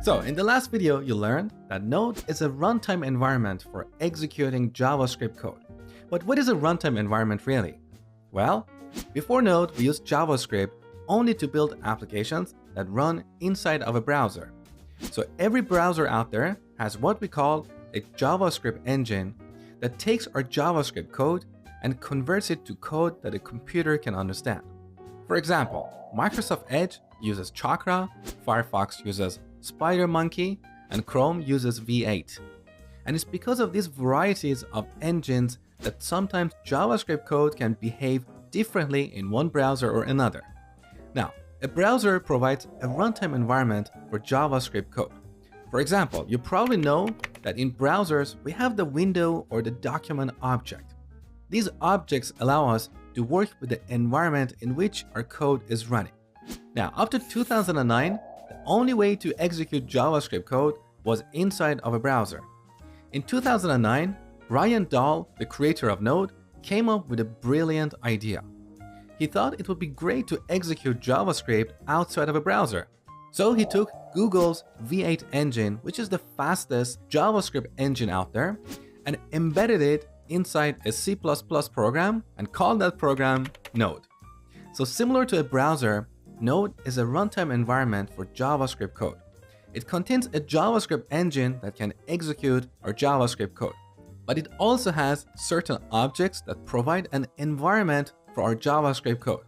So in the last video, you learned that Node is a runtime environment for executing JavaScript code. But what is a runtime environment really? Well, before Node, we used JavaScript only to build applications that run inside of a browser. So every browser out there has what we call a JavaScript engine that takes our JavaScript code and converts it to code that a computer can understand. For example, Microsoft Edge uses Chakra, Firefox uses SpiderMonkey, and Chrome uses V8. And it's because of these varieties of engines that sometimes JavaScript code can behave differently in one browser or another. Now, a browser provides a runtime environment for JavaScript code. For example, you probably know that in browsers, we have the window or the document object. These objects allow us to work with the environment in which our code is running. Now, up to 2009, the only way to execute JavaScript code was inside of a browser. In 2009, Brian Dahl, the creator of Node, came up with a brilliant idea. He thought it would be great to execute JavaScript outside of a browser. So he took Google's V8 engine, which is the fastest JavaScript engine out there, and embedded it inside a C++ program and called that program Node. So similar to a browser, Node is a runtime environment for JavaScript code. It contains a JavaScript engine that can execute our JavaScript code. But it also has certain objects that provide an environment for our JavaScript code.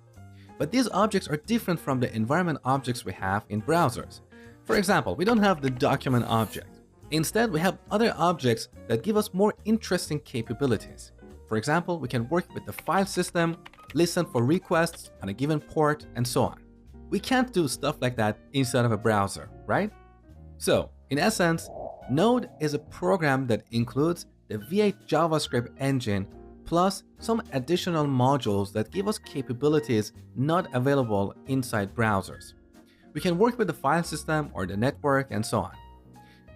But these objects are different from the environment objects we have in browsers. For example, we don't have the document object. Instead, we have other objects that give us more interesting capabilities. For example, we can work with the file system, listen for requests on a given port, and so on. We can't do stuff like that inside of a browser, right? So, in essence, Node is a program that includes the V8 JavaScript engine plus some additional modules that give us capabilities not available inside browsers. We can work with the file system or the network and so on.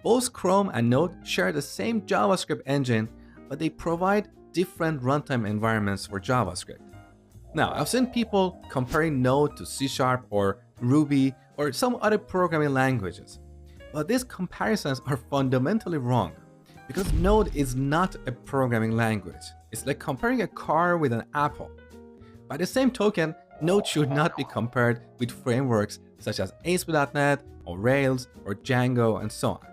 Both Chrome and Node share the same JavaScript engine, but they provide different runtime environments for JavaScript. Now, I've seen people comparing Node to C# or Ruby or some other programming languages. But these comparisons are fundamentally wrong because Node is not a programming language. It's like comparing a car with an apple. By the same token, Node should not be compared with frameworks such as ASP.NET or Rails or Django and so on.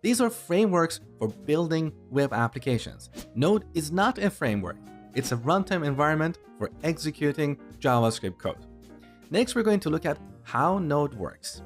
These are frameworks for building web applications. Node is not a framework. It's a runtime environment for executing JavaScript code. Next, we're going to look at how Node works.